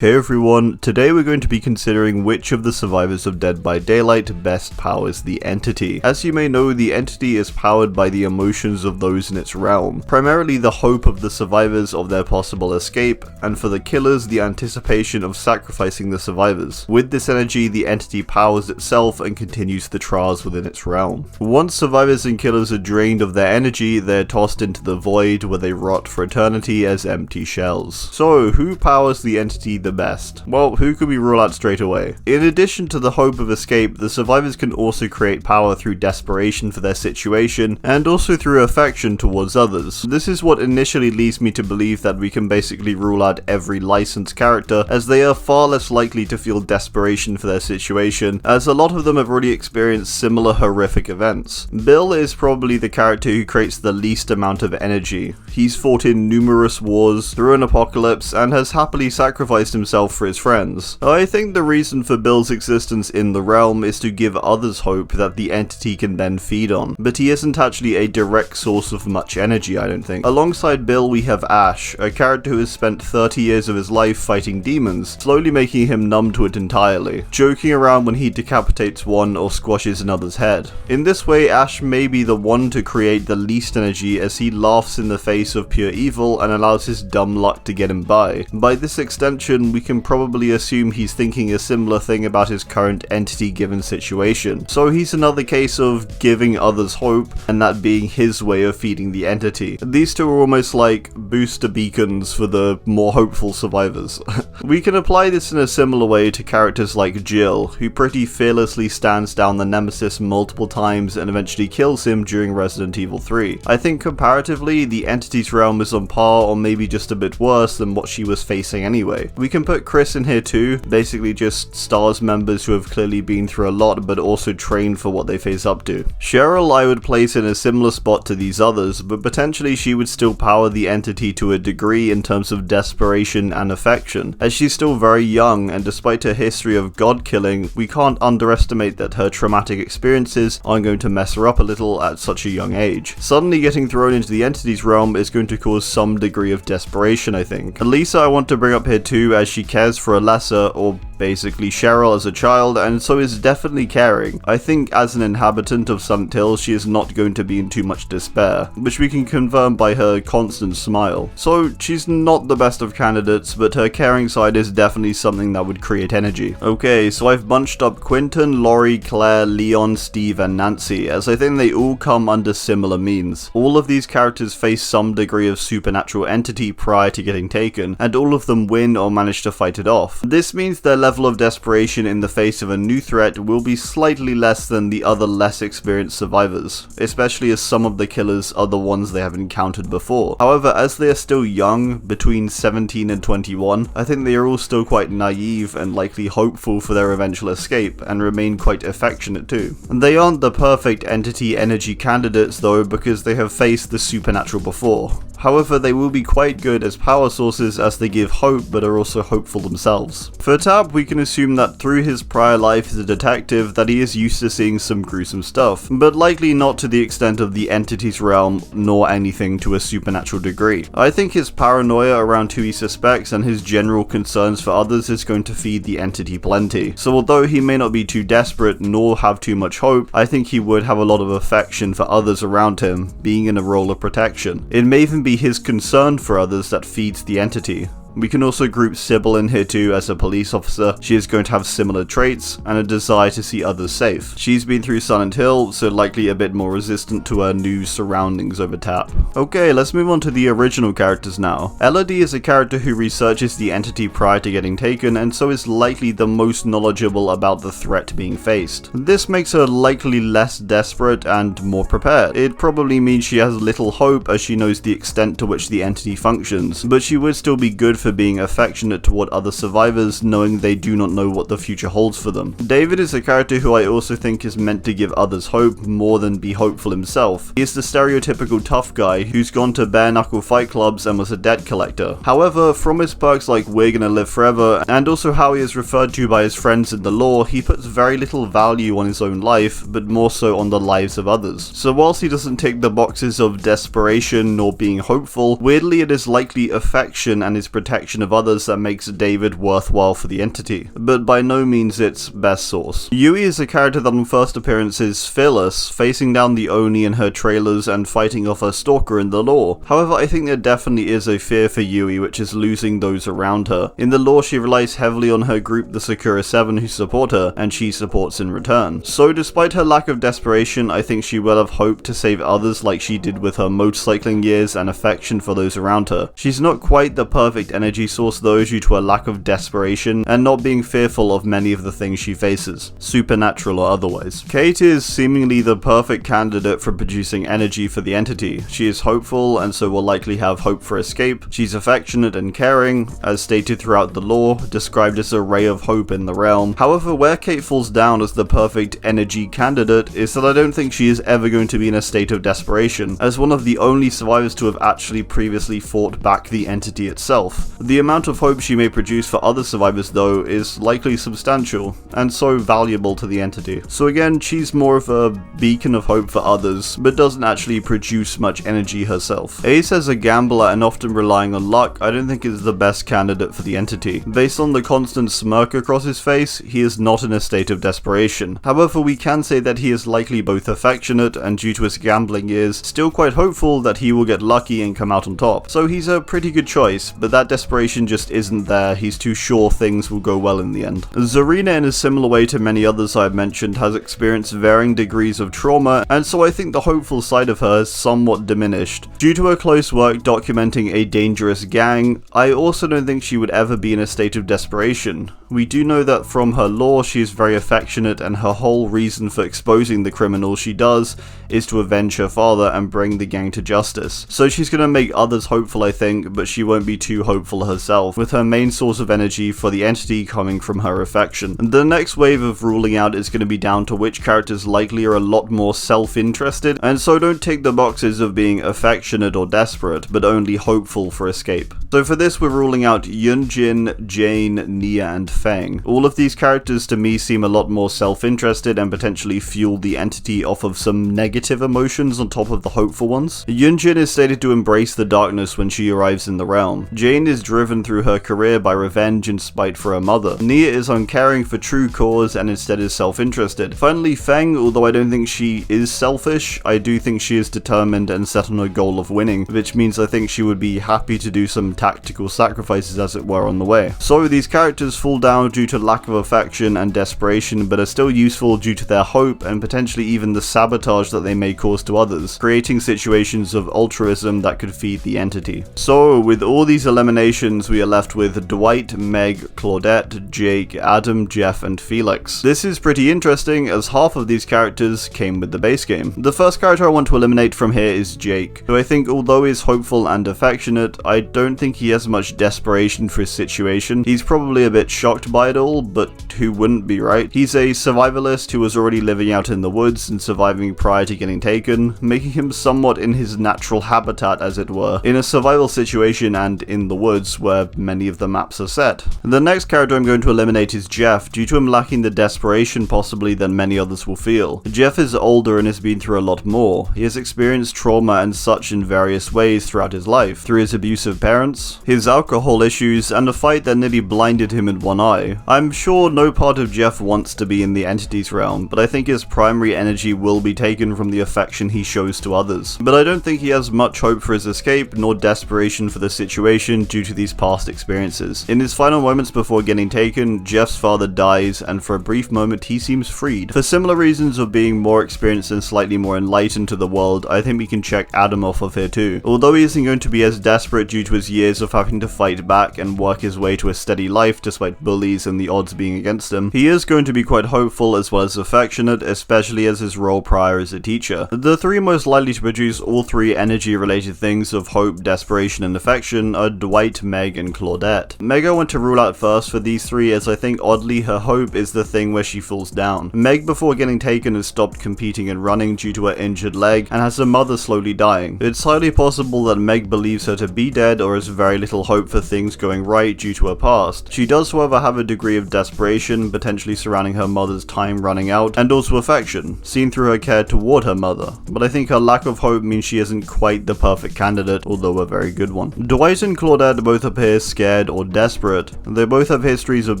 Hey everyone, today we're going to be considering which of the survivors of Dead by Daylight best powers the entity. As you may know, the entity is powered by the emotions of those in its realm, primarily the hope of the survivors of their possible escape, and for the killers the anticipation of sacrificing the survivors. With this energy, the entity powers itself and continues the trials within its realm. Once survivors and killers are drained of their energy, they're tossed into the void where they rot for eternity as empty shells. So, who powers the entity the best? Well, who could we rule out straight away? In addition to the hope of escape, the survivors can also create power through desperation for their situation, and also through affection towards others. This is what initially leads me to believe that we can basically rule out every licensed character, as they are far less likely to feel desperation for their situation, as a lot of them have already experienced similar horrific events. Bill is probably the character who creates the least amount of energy. He's fought in numerous wars, through an apocalypse, and has happily sacrificed himself for his friends. I think the reason for Bill's existence in the realm is to give others hope that the entity can then feed on, but he isn't actually a direct source of much energy, I don't think. Alongside Bill we have Ash, a character who has spent 30 years of his life fighting demons, slowly making him numb to it entirely, joking around when he decapitates one or squashes another's head. In this way, Ash may be the one to create the least energy, as he laughs in the face of pure evil and allows his dumb luck to get him by. By this extension, we can probably assume he's thinking a similar thing about his current entity-given situation. So he's another case of giving others hope, and that being his way of feeding the entity. These two are almost like booster beacons for the more hopeful survivors. We can apply this in a similar way to characters like Jill, who pretty fearlessly stands down the Nemesis multiple times and eventually kills him during Resident Evil 3. I think comparatively, the entity's realm is on par or maybe just a bit worse than what she was facing anyway. We can put Chris in here too, basically just STARS members who have clearly been through a lot but also trained for what they face up to. Cheryl I would place in a similar spot to these others, but potentially she would still power the entity to a degree in terms of desperation and affection, as she's still very young, and despite her history of god killing, we can't underestimate that her traumatic experiences are going to mess her up a little at such a young age. Suddenly getting thrown into the entity's realm is going to cause some degree of desperation, I think. Elisa I want to bring up here too, as she cares for Alessa, or basically Cheryl, as a child, and so is definitely caring. I think as an inhabitant of Silent Hill, she is not going to be in too much despair, which we can confirm by her constant smile. So she's not the best of candidates, but her caring side is definitely something that would create energy. Okay, so I've bunched up Quentin, Laurie, Claire, Leon, Steve, and Nancy, as I think they all come under similar means. All of these characters face some degree of supernatural entity prior to getting taken, and all of them win or manage to fight it off. This means their level of desperation in the face of a new threat will be slightly less than the other less experienced survivors, especially as some of the killers are the ones they have encountered before. However, as they are still young, between 17 and 21, I think they are all still quite naive and likely hopeful for their eventual escape, and remain quite affectionate too. And they aren't the perfect entity energy candidates though, because they have faced the supernatural before. However, they will be quite good as power sources, as they give hope but are also hopeful themselves. For Tapp, we can assume that through his prior life as a detective that he is used to seeing some gruesome stuff, but likely not to the extent of the entity's realm, nor anything to a supernatural degree. I think his paranoia around who he suspects and his general concerns for others is going to feed the entity plenty. So although he may not be too desperate nor have too much hope, I think he would have a lot of affection for others around him, being in a role of protection. It may even be his concern for others that feeds the entity. We can also group Cybil in here too. As a police officer, she is going to have similar traits and a desire to see others safe. She's been through Silent Hill, so likely a bit more resistant to her new surroundings over Tapp. Okay, let's move on to the original characters now. Elodie is a character who researches the entity prior to getting taken, and so is likely the most knowledgeable about the threat being faced. This makes her likely less desperate and more prepared. It probably means she has little hope, as she knows the extent to which the entity functions, but she would still be good for being affectionate toward other survivors, knowing they do not know what the future holds for them. David is a character who I also think is meant to give others hope more than be hopeful himself. He is the stereotypical tough guy who's gone to bare-knuckle fight clubs and was a debt collector. However, from his perks like "we're gonna live forever" and also how he is referred to by his friends in the lore, he puts very little value on his own life, but more so on the lives of others. So whilst he doesn't tick the boxes of desperation nor being hopeful, weirdly it is likely affection and his protection protection of others that makes David worthwhile for the entity, but by no means its best source. Yui is a character that on first appearance is fearless, facing down the Oni in her trailers and fighting off her stalker in the lore. However, I think there definitely is a fear for Yui, which is losing those around her. In the lore, she relies heavily on her group, the Sakura 7, who support her, and she supports in return. So despite her lack of desperation, I think she will have hope to save others like she did with her motorcycling years and affection for those around her. She's not quite the perfect energy source though, due to a lack of desperation and not being fearful of many of the things she faces, supernatural or otherwise. Kate is seemingly the perfect candidate for producing energy for the entity. She is hopeful and so will likely have hope for escape. She's affectionate and caring, as stated throughout the lore, described as a ray of hope in the realm. However, where Kate falls down as the perfect energy candidate is that I don't think she is ever going to be in a state of desperation, as one of the only survivors to have actually previously fought back the entity itself. The amount of hope she may produce for other survivors though is likely substantial, and so valuable to the entity. So again, she's more of a beacon of hope for others, but doesn't actually produce much energy herself. Ace, as a gambler and often relying on luck, I don't think is the best candidate for the entity. Based on the constant smirk across his face, he is not in a state of desperation. However, we can say that he is likely both affectionate and, due to his gambling years, still quite hopeful that he will get lucky and come out on top. So he's a pretty good choice, but that desperation just isn't there. He's too sure things will go well in the end. Zarina, in a similar way to many others I've mentioned, has experienced varying degrees of trauma, and so I think the hopeful side of her is somewhat diminished. Due to her close work documenting a dangerous gang, I also don't think she would ever be in a state of desperation. We do know that from her lore she is very affectionate, and her whole reason for exposing the criminals she does is to avenge her father and bring the gang to justice. So she's gonna make others hopeful, I think, but she won't be too hopeful herself, with her main source of energy for the entity coming from her affection. The next wave of ruling out is going to be down to which characters likely are a lot more self-interested, and so don't tick the boxes of being affectionate or desperate, but only hopeful for escape. So for this we're ruling out Yun-Jin, Jane, Nia and Feng. All of these characters to me seem a lot more self-interested and potentially fuel the entity off of some negative emotions on top of the hopeful ones. Yun-Jin is stated to embrace the darkness when she arrives in the realm. Jane is driven through her career by revenge and spite for her mother. Nia is uncaring for true cause and instead is self-interested. Finally, Feng, although I don't think she is selfish, I do think she is determined and set on a goal of winning, which means I think she would be happy to do some tactical sacrifices as it were on the way. So these characters fall down due to lack of affection and desperation, but are still useful due to their hope and potentially even the sabotage that they may cause to others, creating situations of altruism that could feed the entity. So with all these eliminations, we are left with Dwight, Meg, Claudette, Jake, Adam, Jeff and Felix. This is pretty interesting as half of these characters came with the base game. The first character I want to eliminate from here is Jake, who I think although is hopeful and affectionate, I don't think he has much desperation for his situation. He's probably a bit shocked by it all, but who wouldn't be, right? He's a survivalist who was already living out in the woods and surviving prior to getting taken, making him somewhat in his natural habitat as it were, in a survival situation and in the woods where many of the maps are set. The next character I'm going to eliminate is Jeff, due to him lacking the desperation possibly than many others will feel. Jeff is older and has been through a lot more. He has experienced trauma and such in various ways throughout his life, through his abusive parents, his alcohol issues, and a fight that nearly blinded him in one eye. I'm sure no part of Jeff wants to be in the entity's realm, but I think his primary energy will be taken from the affection he shows to others. But I don't think he has much hope for his escape, nor desperation for the situation due to these past experiences. In his final moments before getting taken, Jeff's father dies, and for a brief moment he seems freed. For similar reasons of being more experienced and slightly more enlightened to the world, I think we can check Adam off of here too. Although he isn't going to be as desperate due to his years of having to fight back and work his way to a steady life despite bullies and the odds being against him, he is going to be quite hopeful as well as affectionate, especially as his role prior as a teacher. The three most likely to produce all three energy related things of hope, desperation and affection are Dwight, Meg and Claudette. Meg I want to rule out first for these three, as I think oddly her hope is the thing where she falls down. Meg before getting taken has stopped competing and running due to her injured leg and has her mother slowly dying. It's highly possible that Meg believes her to be dead or has very little hope for things going right due to her past. She does however have a degree of desperation, potentially surrounding her mother's time running out, and also affection, seen through her care toward her mother, but I think her lack of hope means she isn't quite the perfect candidate, although a very good one. Dwight and Claudette that both appear scared or desperate. They both have histories of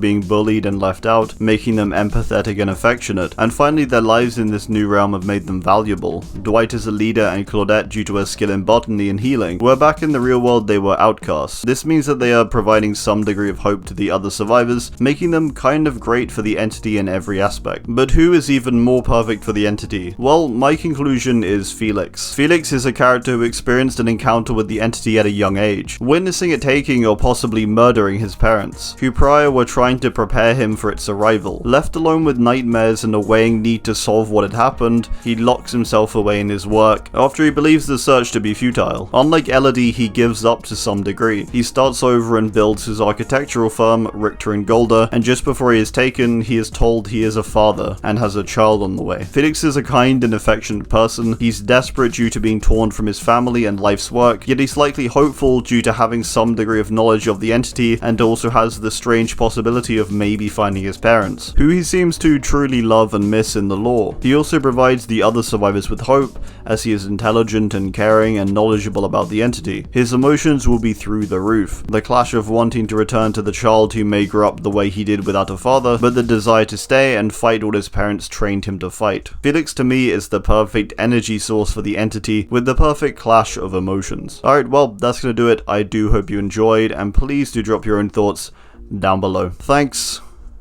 being bullied and left out, making them empathetic and affectionate, and finally their lives in this new realm have made them valuable. Dwight is a leader and Claudette due to her skill in botany and healing, where back in the real world they were outcasts. This means that they are providing some degree of hope to the other survivors, making them kind of great for the entity in every aspect. But who is even more perfect for the entity? Well, my conclusion is Felix. Felix is a character who experienced an encounter with the entity at a young age, witnessing it taking or possibly murdering his parents, who prior were trying to prepare him for its arrival. Left alone with nightmares and a weighing need to solve what had happened, he locks himself away in his work, after he believes the search to be futile. Unlike Elodie, he gives up to some degree. He starts over and builds his architectural firm, Richter and Golder, and just before he is taken, he is told he is a father and has a child on the way. Felix is a kind and affectionate person. He's desperate due to being torn from his family and life's work, yet he's likely hopeful due to having some degree of knowledge of the entity, and also has the strange possibility of maybe finding his parents, who he seems to truly love and miss in the lore. He also provides the other survivors with hope, as he is intelligent and caring and knowledgeable about the entity. His emotions will be through the roof. The clash of wanting to return to the child who may grow up the way he did without a father, but the desire to stay and fight what his parents trained him to fight. Felix to me is the perfect energy source for the entity, with the perfect clash of emotions. Alright, well, that's gonna do it. I do hope you enjoyed, and please do drop your own thoughts down below. Thanks,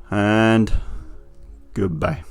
and goodbye.